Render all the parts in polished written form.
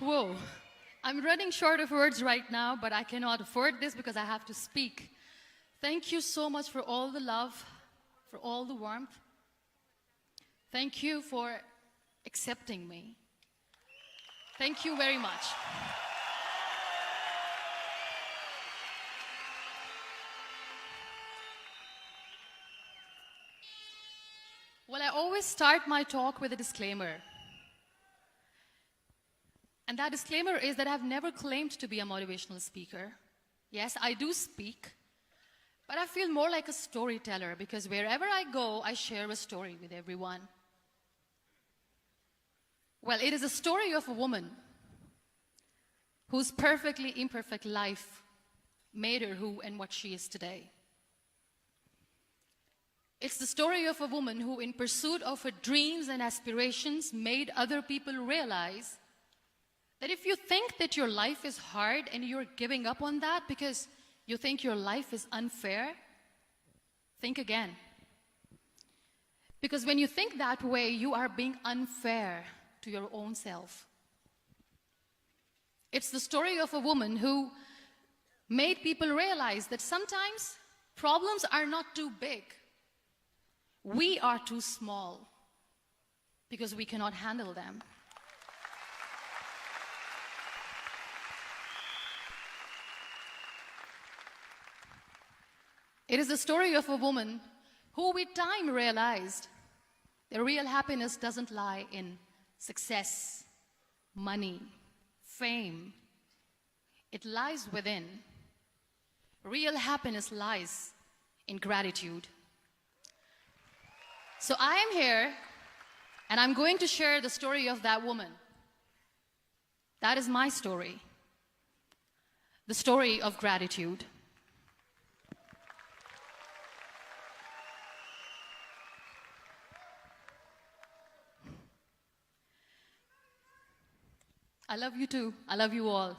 Whoa. I'm running short of words right now, but I cannot afford this because I have to speak. Thank you so much for all the love, for all the warmth. Thank you for accepting me. Thank you very much. Well, I always start my talk with a disclaimer. And that disclaimer is that I've never claimed to be a motivational speaker. Yes, I do speak, but I feel more like a storyteller because wherever I go, I share a story with everyone. Well, it is a story of a woman whose perfectly imperfect life made her who and what she is today. It's the story of a woman who, in pursuit of her dreams and aspirations, made other people realize that if you think that your life is hard and you're giving up on that because you think your life is unfair, think again. Because when you think that way, you are being unfair to your own self. It's the story of a woman who made people realize that sometimes problems are not too big. We are too small because we cannot handle them. It is the story of a woman who with time realized that real happiness doesn't lie in success, money, fame. It lies within. Real happiness lies in gratitude. So I am here, and I'm going to share the story of that woman. That is my story. The story of gratitude. I love you too. I love you all.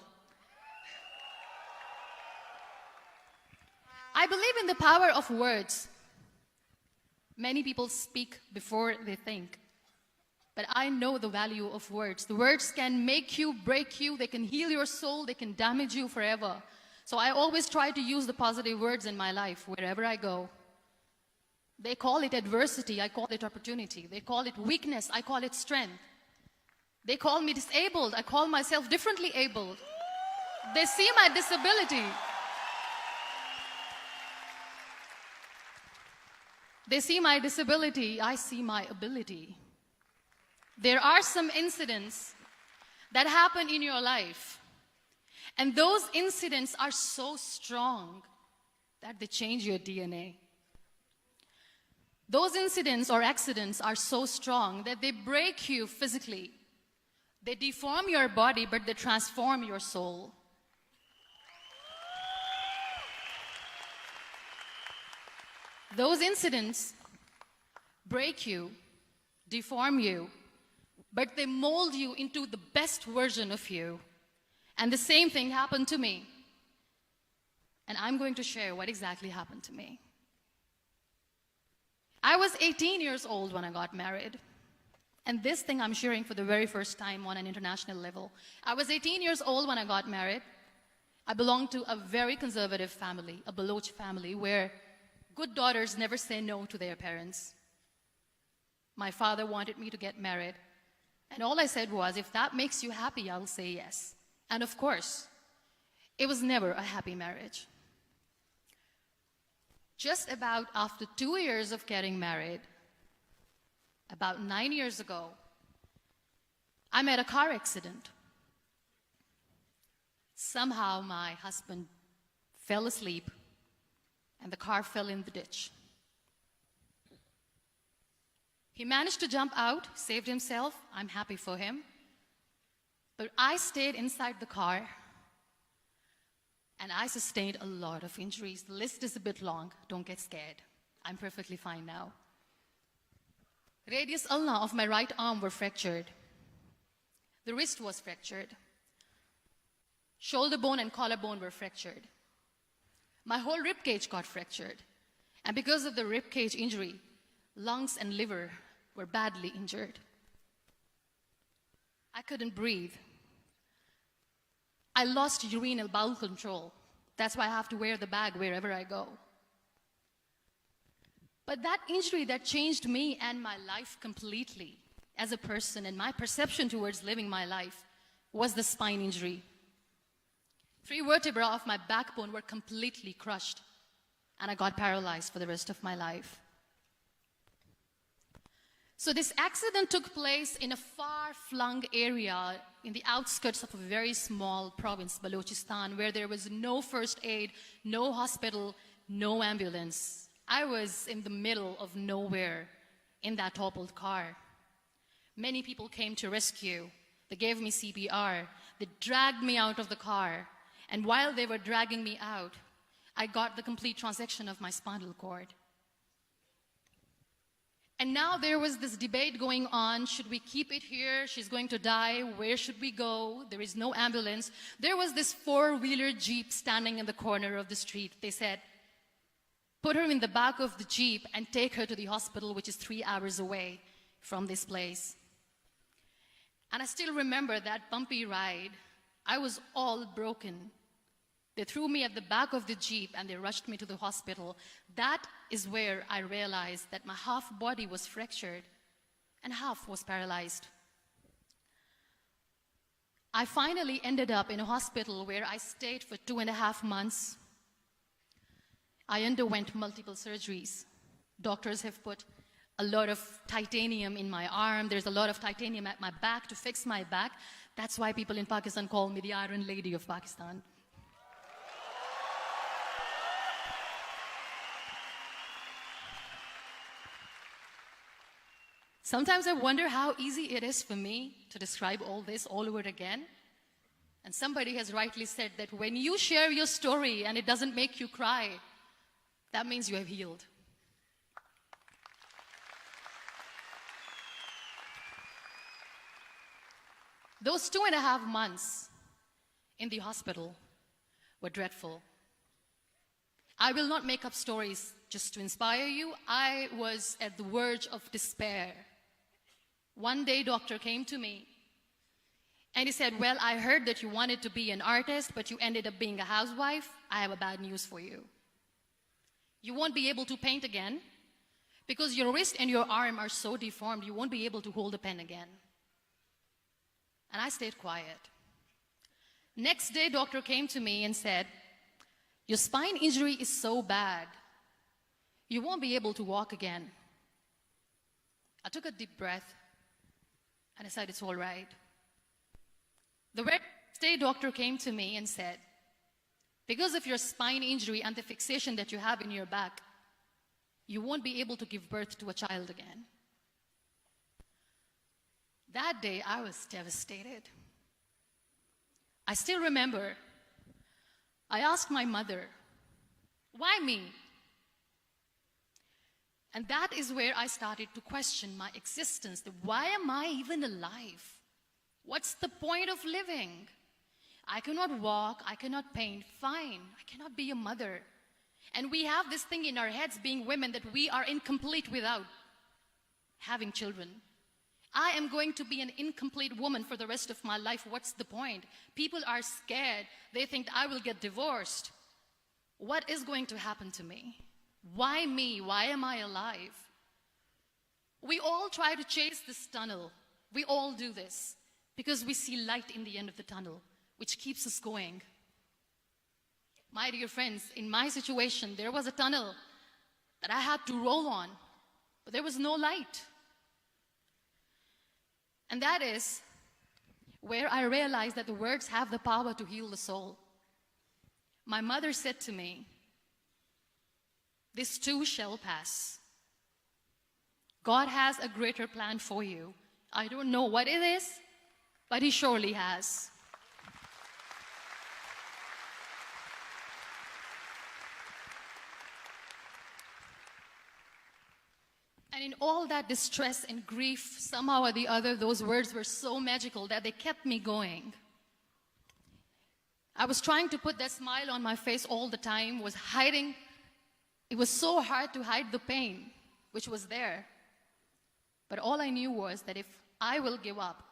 I believe in the power of words. Many people speak before they think. But I know the value of words. The words can make you, break you, they can heal your soul, they can damage you forever. So I always try to use the positive words in my life wherever I go. They call it adversity, I call it opportunity. They call it weakness, I call it strength. They call me disabled, I call myself differently abled. They see my disability. They see my disability, I see my ability. There are some incidents that happen in your life, and those incidents are so strong that they change your DNA. Those incidents or accidents are so strong that they break you physically. They deform your body, but they transform your soul. Those incidents break you, deform you, but they mold you into the best version of you. And the same thing happened to me. And I'm going to share what exactly happened to me. I was 18 years old when I got married. And this thing I'm sharing for the very first time on an international level. I was 18 years old when I got married. I belonged to a very conservative family, a Baloch family, where good daughters never say no to their parents. My father wanted me to get married. And all I said was, if that makes you happy, I'll say yes. And of course, it was never a happy marriage. Just about after 2 years of getting married, about 9 years ago, I met a car accident. Somehow my husband fell asleep and the car fell in the ditch. He managed to jump out, saved himself. I'm happy for him. But I stayed inside the car and I sustained a lot of injuries. The list is a bit long. Don't get scared. I'm perfectly fine now. Radius ulna of my right arm were fractured. The wrist was fractured. Shoulder bone and collarbone were fractured. My whole rib cage got fractured. And because of the rib cage injury, lungs and liver were badly injured. I couldn't breathe. I lost urinary bowel control. That's why I have to wear the bag wherever I go. But that injury that changed me and my life completely as a person and my perception towards living my life was the spine injury. 3 vertebrae of my backbone were completely crushed, and I got paralyzed for the rest of my life. So this accident took place in a far-flung area in the outskirts of a very small province, Balochistan, where there was no first aid, no hospital, no ambulance. I was in the middle of nowhere in that toppled car. Many people came to rescue. They gave me CPR. They dragged me out of the car. And while they were dragging me out, I got the complete transection of my spinal cord. And now there was this debate going on. Should we keep it here? She's going to die. Where should we go? There is no ambulance. There was this 4-wheeler Jeep standing in the corner of the street. They said, put her in the back of the Jeep and take her to the hospital, which is 3 hours away from this place. And I still remember that bumpy ride. I was all broken. They threw me at the back of the Jeep and they rushed me to the hospital. That is where I realized that my half body was fractured and half was paralyzed. I finally ended up in a hospital where I stayed for 2.5 months. I underwent multiple surgeries. Doctors have put a lot of titanium in my arm. There's a lot of titanium at my back to fix my back. That's why people in Pakistan call me the Iron Lady of Pakistan. Sometimes I wonder how easy it is for me to describe all this all over again. And somebody has rightly said that when you share your story and it doesn't make you cry, that means you have healed. Those 2.5 months in the hospital were dreadful. I will not make up stories just to inspire you. I was at the verge of despair. One day, doctor came to me and he said, well, I heard that you wanted to be an artist, but you ended up being a housewife. I have a bad news for you. You won't be able to paint again because your wrist and your arm are so deformed, you won't be able to hold a pen again. And I stayed quiet. Next day, doctor came to me and said, your spine injury is so bad, you won't be able to walk again. I took a deep breath and I said, it's all right. The next day, doctor came to me and said, because of your spine injury and the fixation that you have in your back, you won't be able to give birth to a child again. That day, I was devastated. I still remember, I asked my mother, why me? And that is where I started to question my existence. Why am I even alive? What's the point of living? I cannot walk, I cannot paint, fine. I cannot be a mother. And we have this thing in our heads, being women, that we are incomplete without having children. I am going to be an incomplete woman for the rest of my life. What's the point? People are scared. They think I will get divorced. What is going to happen to me? Why me? Why am I alive? We all try to chase this tunnel. We all do this because we see light in the end of the tunnel, which keeps us going. My dear friends, in my situation, there was a tunnel that I had to roll on, but there was no light. And that is where I realized that the words have the power to heal the soul. My mother said to me, this too shall pass. God has a greater plan for you. I don't know what it is, but He surely has. And in all that distress and grief, somehow or the other, those words were so magical that they kept me going. I was trying to put that smile on my face all the time, was hiding. It was so hard to hide the pain, which was there. But all I knew was that if I will give up,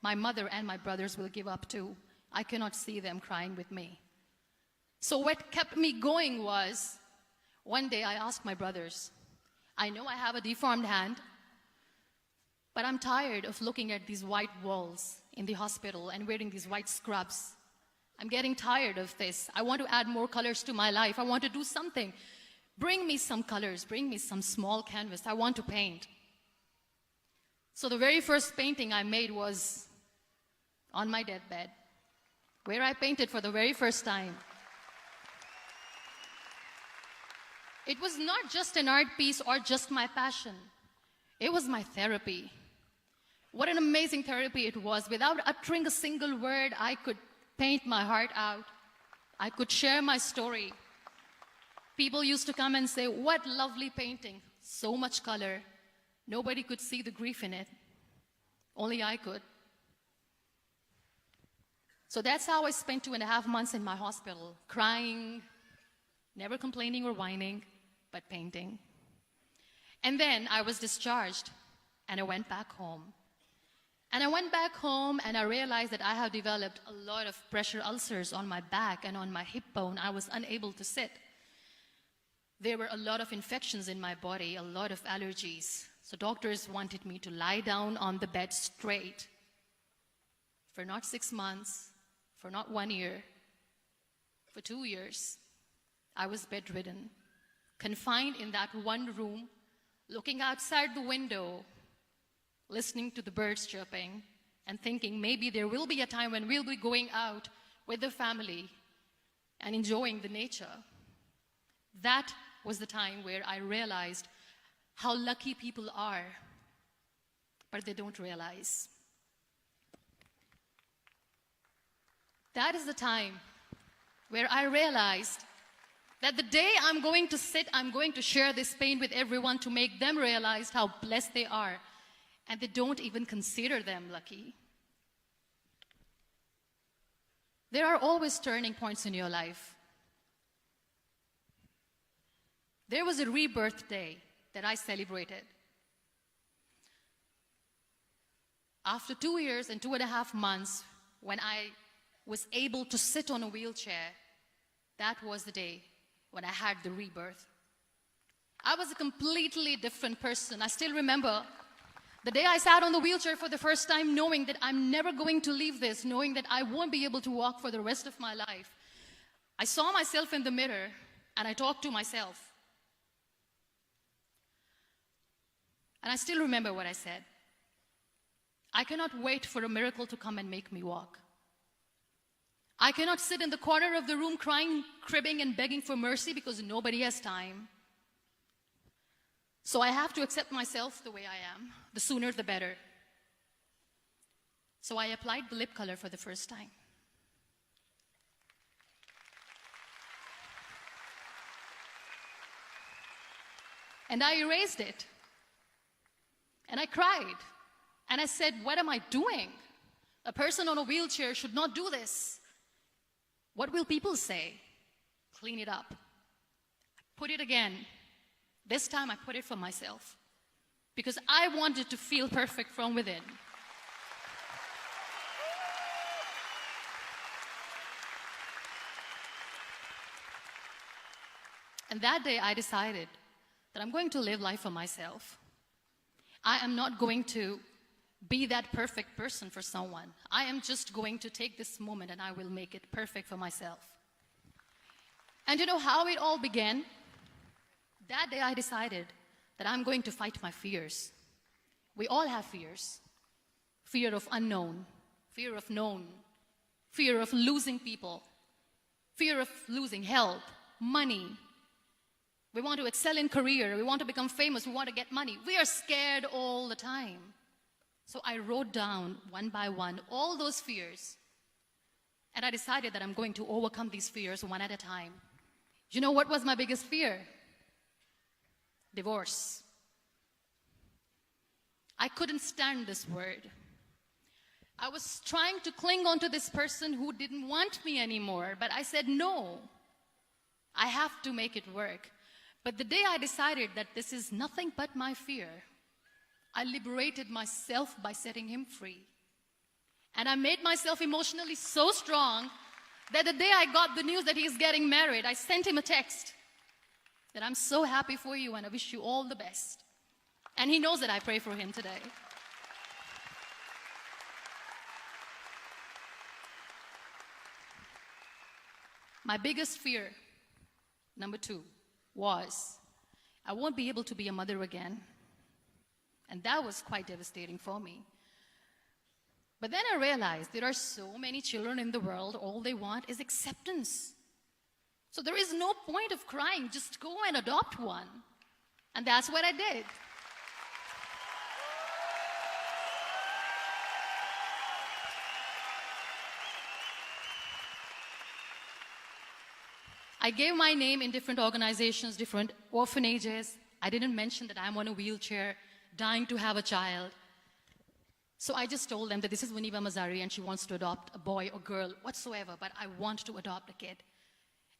my mother and my brothers will give up too. I cannot see them crying with me. So what kept me going was, one day I asked my brothers, I know I have a deformed hand, but I'm tired of looking at these white walls in the hospital and wearing these white scrubs. I'm getting tired of this. I want to add more colors to my life. I want to do something. Bring me some colors. Bring me some small canvas. I want to paint. So the very first painting I made was on my deathbed, where I painted for the very first time. It was not just an art piece or just my passion. It was my therapy. What an amazing therapy it was. Without uttering a single word, I could paint my heart out. I could share my story. People used to come and say, what lovely painting. So much color. Nobody could see the grief in it. Only I could. So that's how I spent 2.5 months in my hospital, crying, never complaining or whining, but painting. And then I was discharged, and I went back home. And I went back home, and I realized that I have developed a lot of pressure ulcers on my back and on my hip bone. I was unable to sit. There were a lot of infections in my body, a lot of allergies. So doctors wanted me to lie down on the bed straight for not 6 months, for not 1 year, for 2 years. I was bedridden, confined in that one room, looking outside the window, listening to the birds chirping, and thinking maybe there will be a time when we'll be going out with the family and enjoying the nature. That was the time where I realized how lucky people are, but they don't realize. That is the time where I realized that the day I'm going to sit, I'm going to share this pain with everyone to make them realize how blessed they are, and they don't even consider them lucky. There are always turning points in your life. There was a rebirth day that I celebrated. After 2 years and 2.5 months, when I was able to sit on a wheelchair, that was the day when I had the rebirth. I was a completely different person. I still remember the day I sat on the wheelchair for the first time, knowing that I'm never going to leave this, knowing that I won't be able to walk for the rest of my life. I saw myself in the mirror, and I talked to myself. And I still remember what I said. I cannot wait for a miracle to come and make me walk. I cannot sit in the corner of the room crying, cribbing, and begging for mercy because nobody has time. So I have to accept myself the way I am. The sooner, the better. So I applied the lip color for the first time. And I erased it. And I cried. And I said, what am I doing? A person on a wheelchair should not do this. What will people say? Clean it up. Put it again. This time I put it for myself. Because I wanted to feel perfect from within. And that day I decided that I'm going to live life for myself. I am not going to be that perfect person for someone. I am just going to take this moment and I will make it perfect for myself. And you know how it all began? That day I decided that I'm going to fight my fears. We all have fears. Fear of unknown, fear of known, fear of losing people, fear of losing health, money. We want to excel in career, we want to become famous, we want to get money. We are scared all the time. So I wrote down one by one all those fears. And I decided that I'm going to overcome these fears one at a time. You know what was my biggest fear? Divorce. I couldn't stand this word. I was trying to cling on to this person who didn't want me anymore, but I said no. I have to make it work. But the day I decided that this is nothing but my fear, I liberated myself by setting him free. And I made myself emotionally so strong that the day I got the news that he's getting married, I sent him a text that I'm so happy for you and I wish you all the best. And he knows that I pray for him today. My biggest fear, number 2, was I won't be able to be a mother again. And that was quite devastating for me. But then I realized there are so many children in the world, all they want is acceptance. So there is no point of crying, just go and adopt one. And that's what I did. I gave my name in different organizations, different orphanages. I didn't mention that I'm on a wheelchair, dying to have a child. So I just told them that this is Muniba Mazari and she wants to adopt a boy or girl, whatsoever, but I want to adopt a kid.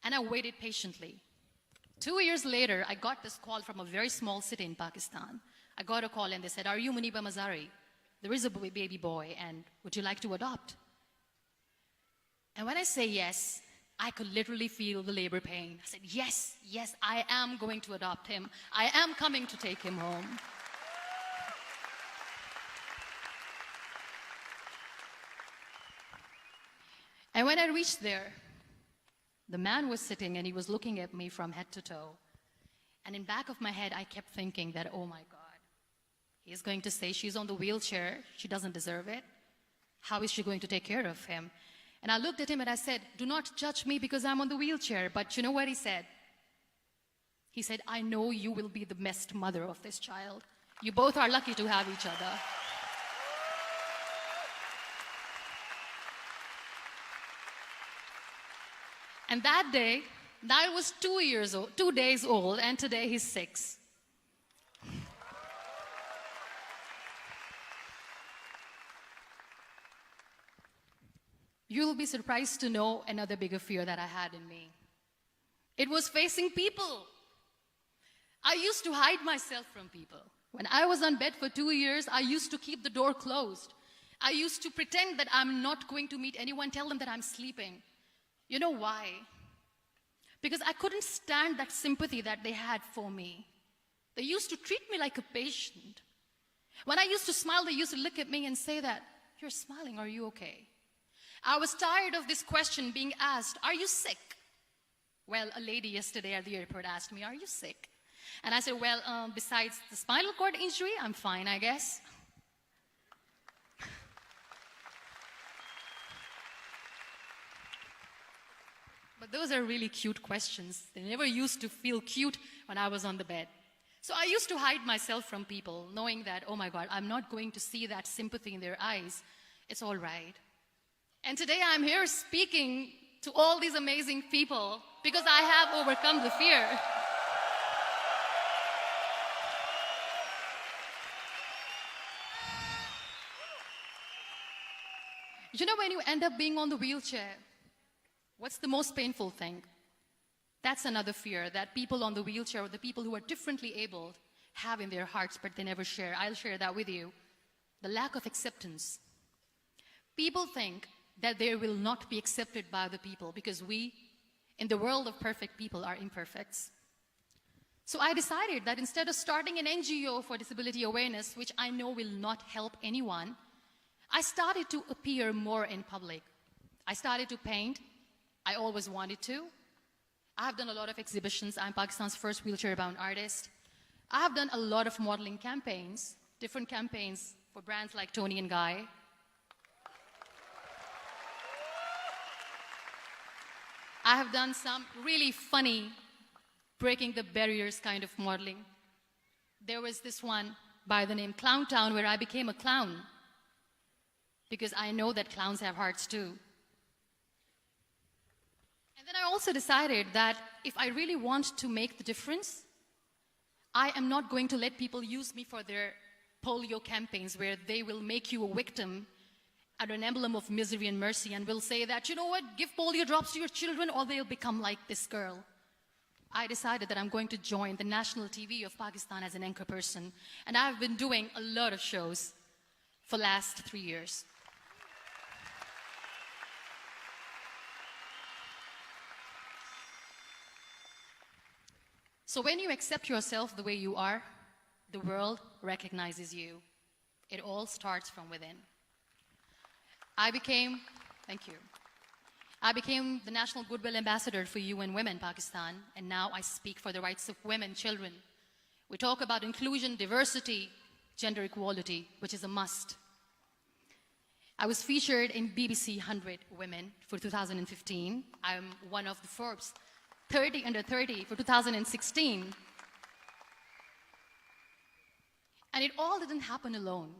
And I waited patiently. 2 years later, I got this call from a very small city in Pakistan. I got a call and they said, "Are you Muniba Mazari? There is a baby boy and would you like to adopt?" And when I say yes, I could literally feel the labor pain. I said, yes, I am going to adopt him. I am coming to take him home. And when I reached there, the man was sitting and he was looking at me from head to toe. And in back of my head, I kept thinking that, oh my God, he's going to say she's on the wheelchair, she doesn't deserve it. How is she going to take care of him? And I looked at him and I said, "Do not judge me because I'm on the wheelchair." But you know what he said? He said, "I know you will be the best mother of this child. You both are lucky to have each other." And that day, Niall was 2 days old, and today he's 6. You'll be surprised to know another bigger fear that I had in me. It was facing people. I used to hide myself from people. When I was on bed for 2 years, I used to keep the door closed. I used to pretend that I'm not going to meet anyone, tell them that I'm sleeping. You know why? Because I couldn't stand that sympathy that they had for me. They used to treat me like a patient. When I used to smile, they used to look at me and say that, "You're smiling, are you okay?" I was tired of this question being asked, "Are you sick?" Well, a lady yesterday at the airport asked me, "Are you sick?" And I said, "Well, besides the spinal cord injury, I'm fine, I guess." But those are really cute questions. They never used to feel cute when I was on the bed. So I used to hide myself from people, knowing that, oh my God, I'm not going to see that sympathy in their eyes. It's all right. And today I'm here speaking to all these amazing people because I have overcome the fear. You know, when you end up being on the wheelchair, what's the most painful thing? That's another fear that people on the wheelchair or the people who are differently abled have in their hearts, but they never share. I'll share that with you. The lack of acceptance. People think that they will not be accepted by the people because we, in the world of perfect people, are imperfects. So I decided that instead of starting an NGO for disability awareness, which I know will not help anyone, I started to appear more in public. I started to paint. I always wanted to. I have done a lot of exhibitions. I'm Pakistan's first wheelchair-bound artist. I have done a lot of modeling campaigns, different campaigns for brands like Tony and Guy. I have done some really funny, breaking the barriers kind of modeling. There was this one by the name Clown Town where I became a clown because I know that clowns have hearts too. And then I also decided that if I really want to make the difference, I am not going to let people use me for their polio campaigns where they will make you a victim and an emblem of misery and mercy and will say that, you know what, give polio drops to your children or they'll become like this girl. I decided that I'm going to join the national TV of Pakistan as an anchor person. And I've been doing a lot of shows for the last 3 years. So when you accept yourself the way you are, the world recognizes you. It all starts from within. Thank you. I became the National Goodwill Ambassador for UN Women Pakistan, and now I speak for the rights of women, children. We talk about inclusion, diversity, gender equality, which is a must. I was featured in BBC 100 Women for 2015. I'm one of the Forbes 30 under 30 for 2016. And it all didn't happen alone.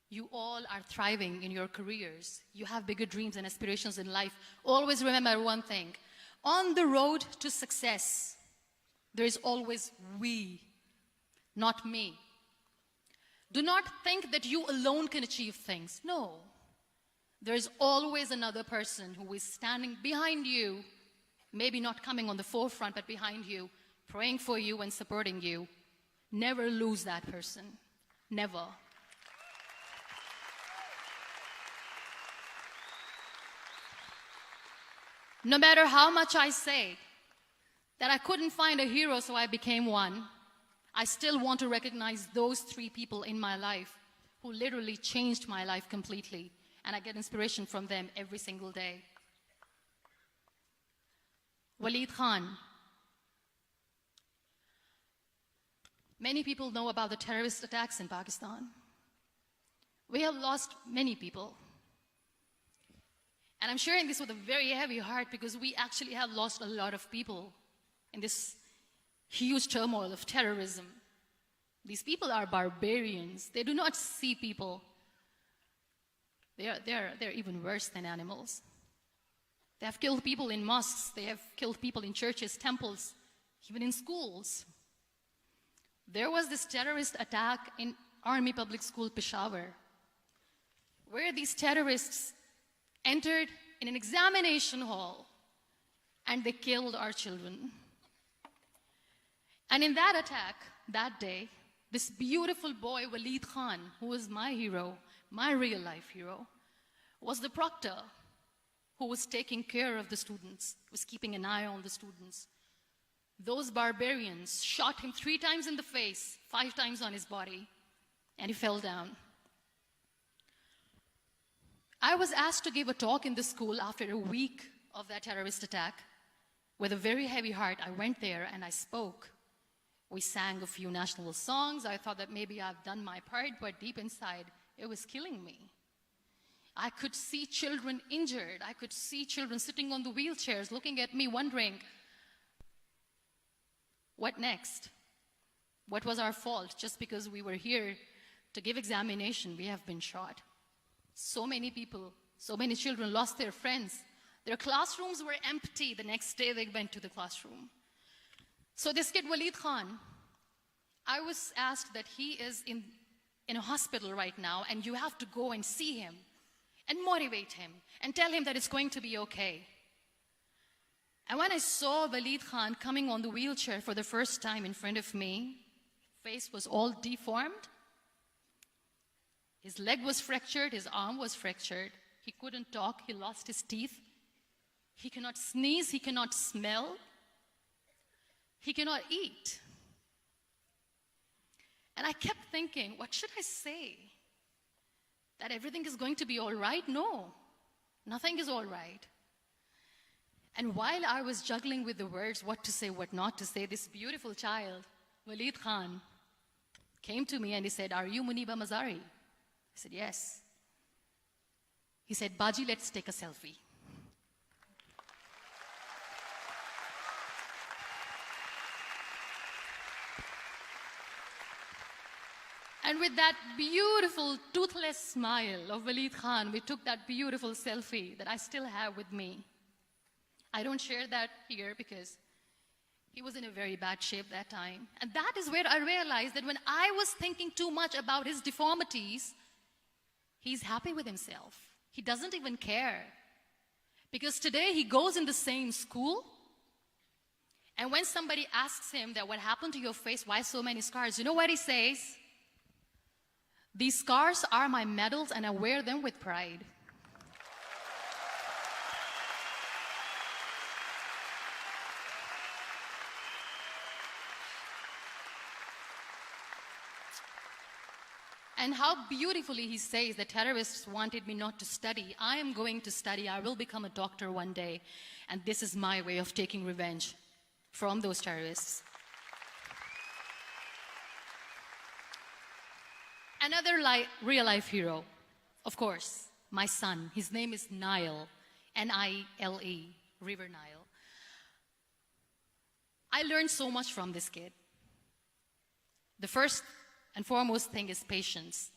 You all are thriving in your careers. You have bigger dreams and aspirations in life. Always remember one thing. On the road to success, there is always we, not me. Do not think that you alone can achieve things. No. There is always another person who is standing behind you, maybe not coming on the forefront, but behind you, praying for you and supporting you. Never lose that person. Never. No matter how much I say that I couldn't find a hero, so I became one, I still want to recognize those 3 people in my life who literally changed my life completely, and I get inspiration from them every single day. Waleed Khan. Many people know about the terrorist attacks in Pakistan. We have lost many people. And I'm sharing this with a very heavy heart because we actually have lost a lot of people in this huge turmoil of terrorism. These people are barbarians. They do not see people. They're even worse than animals. They have killed people in mosques. They have killed people in churches, temples, even in schools. There was this terrorist attack in Army Public School, Peshawar, where these terrorists entered in an examination hall and they killed our children. And in that attack, that day, this beautiful boy, Waleed Khan, who was my hero, my real life hero, was the proctor who was taking care of the students, was keeping an eye on the students. Those barbarians shot him 3 times in the face, 5 times on his body, and he fell down. I was asked to give a talk in the school after a week of that terrorist attack. With a very heavy heart, I went there and I spoke. We sang a few national songs. I thought that maybe I've done my part, but deep inside, it was killing me. I could see children injured. I could see children sitting on the wheelchairs, looking at me, wondering, what next? What was our fault? Just because we were here to give examination, we have been shot. So many people, so many children lost their friends. Their classrooms were empty. The next day they went to the classroom. So this kid, Waleed Khan, I was asked that he is in a hospital right now, and you have to go and see him and motivate him and tell him that it's going to be okay. And when I saw Waleed Khan coming on the wheelchair for the first time in front of me, face was all deformed. His leg was fractured, his arm was fractured. He couldn't talk, he lost his teeth. He cannot sneeze, he cannot smell. He cannot eat. And I kept thinking, what should I say? That everything is going to be all right? No, nothing is all right. And while I was juggling with the words, what to say, what not to say, this beautiful child, Waleed Khan, came to me and he said, "Are you Muniba Mazari?" I said, "Yes." He said, "Baji, let's take a selfie." And with that beautiful, toothless smile of Waleed Khan, we took that beautiful selfie that I still have with me. I don't share that here because he was in a very bad shape that time. And that is where I realized that when I was thinking too much about his deformities, he's happy with himself. He doesn't even care. Because today he goes in the same school, and when somebody asks him that what happened to your face, why so many scars, you know what he says? "These scars are my medals and I wear them with pride." And how beautifully he says the terrorists wanted me not to study. I am going to study. I will become a doctor one day. And this is my way of taking revenge from those terrorists. Another real-life hero, of course, my son. His name is Nile, N-I-L-E, River Nile. I learned so much from this kid. The first and foremost thing is patience.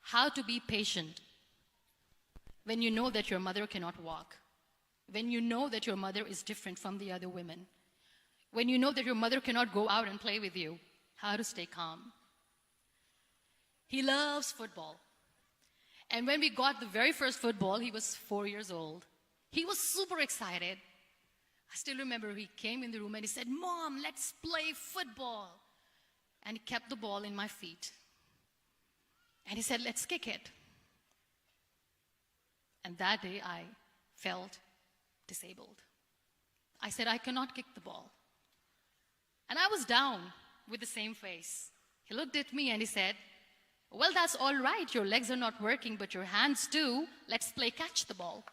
How to be patient when you know that your mother cannot walk, when you know that your mother is different from the other women, when you know that your mother cannot go out and play with you, how to stay calm. He loves football. And when we got the very first football, he was 4 years old. He was super excited. I still remember he came in the room and he said, "Mom, let's play football." And he kept the ball in my feet. And he said, "Let's kick it." And that day I felt disabled. I said, "I cannot kick the ball." And I was down with the same face. He looked at me and he said, "Well, that's all right. Your legs are not working, but your hands do. Let's play catch the ball."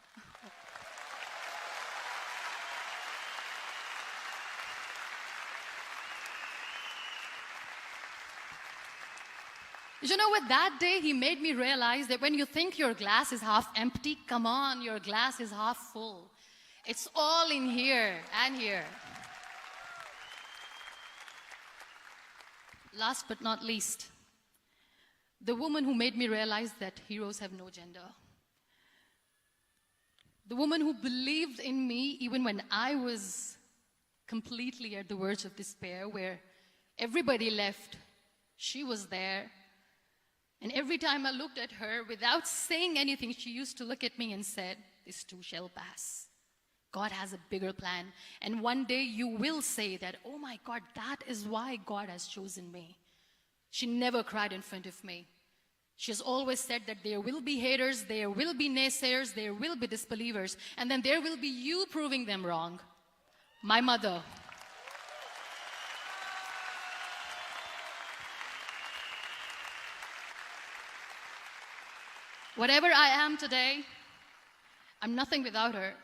You know what? That day he made me realize that when you think your glass is half empty, come on, your glass is half full. It's all in here and here. Last but not least, the woman who made me realize that heroes have no gender. The woman who believed in me even when I was completely at the verge of despair, where everybody left, she was there. And every time I looked at her, without saying anything, she used to look at me and said, "This too shall pass. God has a bigger plan. And one day you will say that, oh my God, that is why God has chosen me." She never cried in front of me. She has always said that there will be haters, there will be naysayers, there will be disbelievers, and then there will be you proving them wrong. My mother. Whatever I am today, I'm nothing without her.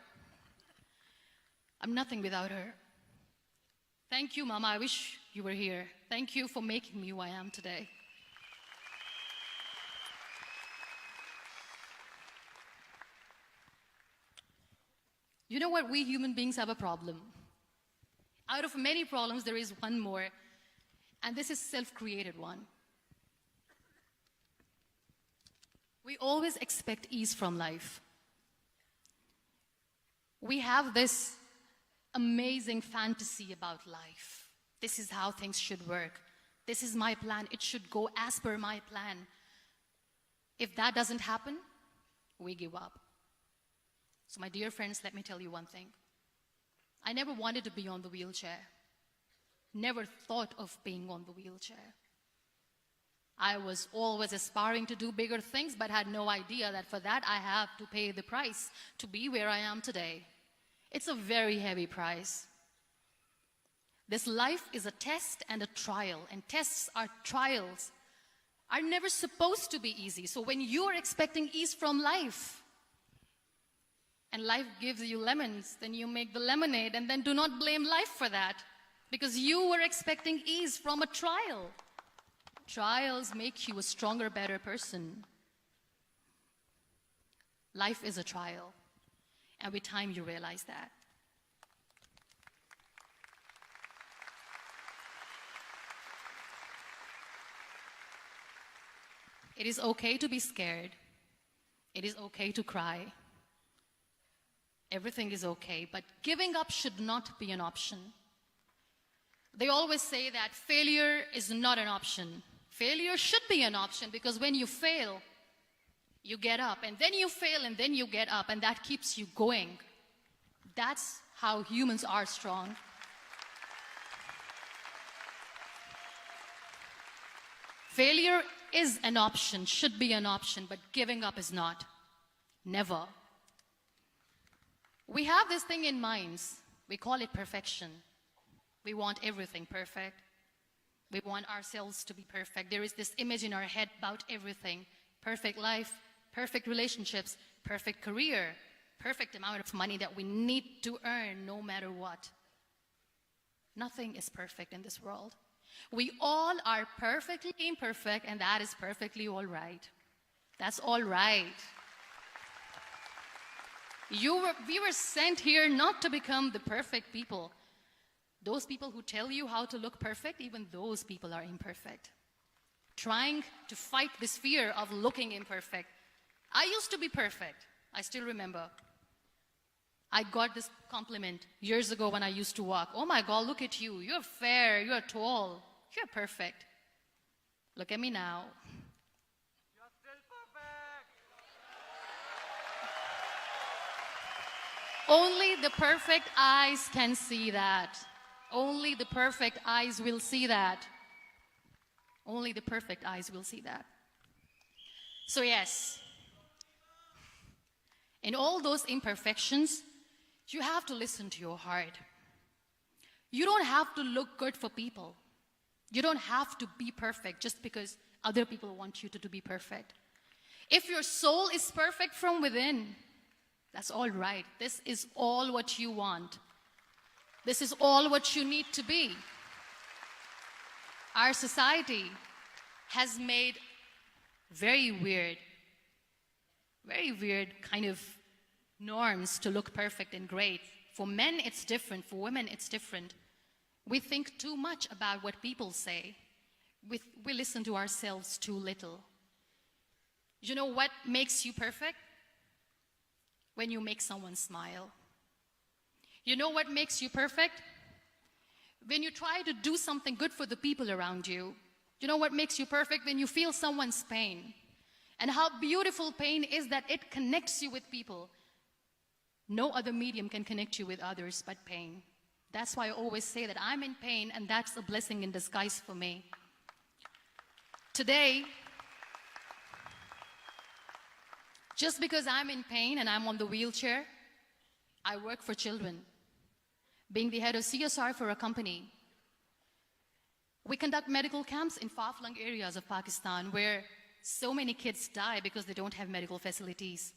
I'm nothing without her. Thank you, Mama. I wish you were here. Thank you for making me who I am today. You know what? We human beings have a problem. Out of many problems, there is one more, and this is self-created one. We always expect ease from life. We have this amazing fantasy about life. This is how things should work. This is my plan. It should go as per my plan. If that doesn't happen, we give up. So my dear friends, let me tell you one thing. I never wanted to be on the wheelchair. Never thought of being on the wheelchair. I was always aspiring to do bigger things, but had no idea that for that I have to pay the price to be where I am today. It's a very heavy price. This life is a test and a trial, and tests are trials are never supposed to be easy. So when you are expecting ease from life, and life gives you lemons, then you make the lemonade, and then do not blame life for that, because you were expecting ease from a trial. Trials make you a stronger, better person. Life is a trial, and with time you realize that. It is okay to be scared. It is okay to cry. Everything is okay, but giving up should not be an option. They always say that failure is not an option. Failure should be an option, because when you fail, you get up, and then you fail, and then you get up, and that keeps you going. That's how humans are strong. Failure is an option, should be an option, but giving up is not. Never. We have this thing in minds. We call it perfection. We want everything perfect. We want ourselves to be perfect. There is this image in our head about everything. Perfect life, perfect relationships, perfect career, perfect amount of money that we need to earn no matter what. Nothing is perfect in this world. We all are perfectly imperfect, and that is perfectly all right. That's all right. We were sent here not to become the perfect people. Those people who tell you how to look perfect, even those people are imperfect. Trying to fight this fear of looking imperfect. I used to be perfect. I still remember. I got this compliment years ago when I used to walk. Oh my God, look at you. You're fair, you're tall, you're perfect. Look at me now. You're still perfect. Only the perfect eyes can see that. Only the perfect eyes will see that. Only the perfect eyes will see that. So yes, in all those imperfections, you have to listen to your heart. You don't have to look good for people. You don't have to be perfect just because other people want you to be perfect. If your soul is perfect from within, that's all right. This is all what you want. This is all what you need to be. Our society has made very weird kind of norms to look perfect and great. For men, it's different. For women, it's different. We think too much about what people say. We listen to ourselves too little. You know what makes you perfect? When you make someone smile. You know what makes you perfect? When you try to do something good for the people around you. You know what makes you perfect? When you feel someone's pain. And how beautiful pain is that it connects you with people. No other medium can connect you with others but pain. That's why I always say that I'm in pain, and that's a blessing in disguise for me. Today, just because I'm in pain and I'm on the wheelchair, I work for children. Being the head of CSR for a company, we conduct medical camps in far-flung areas of Pakistan where so many kids die because they don't have medical facilities.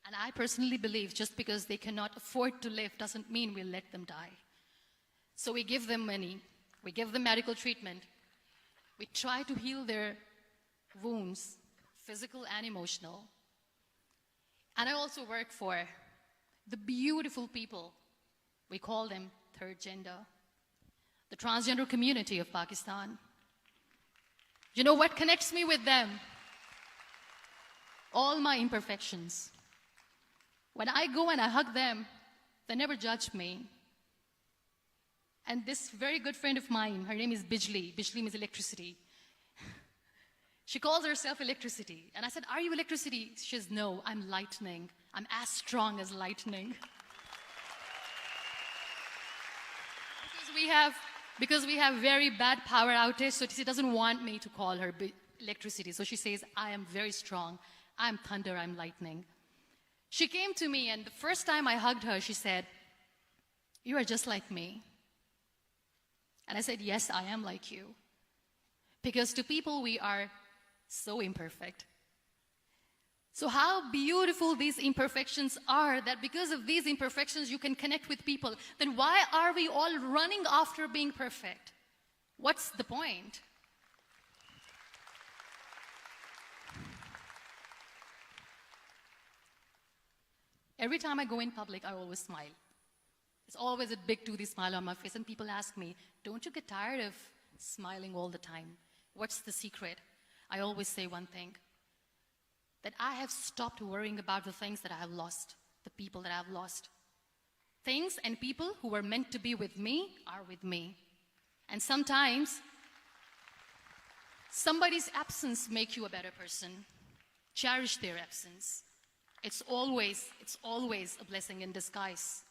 And I personally believe just because they cannot afford to live doesn't mean we'll let them die. So we give them money, we give them medical treatment, we try to heal their wounds, physical and emotional. And I also work for the beautiful people, we call them third gender, the transgender community of Pakistan. You know what connects me with them? All my imperfections. When I go and I hug them, they never judge me. And this very good friend of mine, her name is Bijli. Bijli means electricity. She calls herself electricity. And I said, are you electricity? She says, no, I'm lightning. I'm as strong as lightning. Because we have very bad power outage, so she doesn't want me to call her electricity. So she says, I am very strong. I'm thunder, I'm lightning. She came to me, and the first time I hugged her, she said, you are just like me. And I said, yes, I am like you. Because to people, we are so imperfect. So how beautiful these imperfections are, that because of these imperfections, you can connect with people. Then why are we all running after being perfect? What's the point? Every time I go in public, I always smile. It's always a big toothy smile on my face, and people ask me, don't you get tired of smiling all the time? What's the secret? I always say one thing, that I have stopped worrying about the things that I have lost, the people that I have lost. Things and people who were meant to be with me are with me. And sometimes, somebody's absence makes you a better person. Cherish their absence. It's always a blessing in disguise.